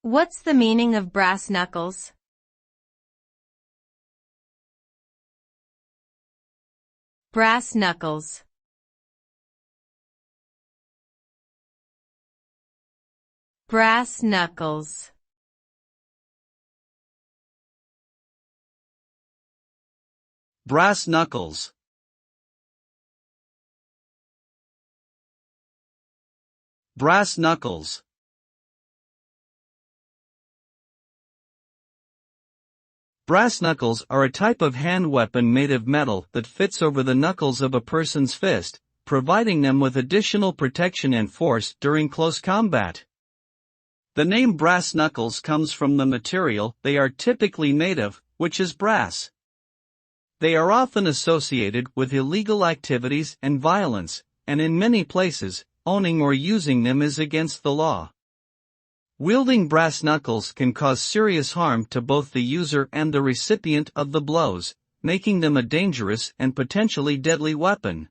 What's the meaning of brass knuckles? Brass knuckles. Brass knuckles. Brass knuckles. Brass knuckles. Brass knuckles are a type of hand weapon made of metal that fits over the knuckles of a person's fist, providing them with additional protection and force during close combat. The name brass knuckles comes from the material they are typically made of, which is brass. They are often associated with illegal activities and violence, and in many places, owning or using them is against the law. Wielding brass knuckles can cause serious harm to both the user and the recipient of the blows, making them a dangerous and potentially deadly weapon.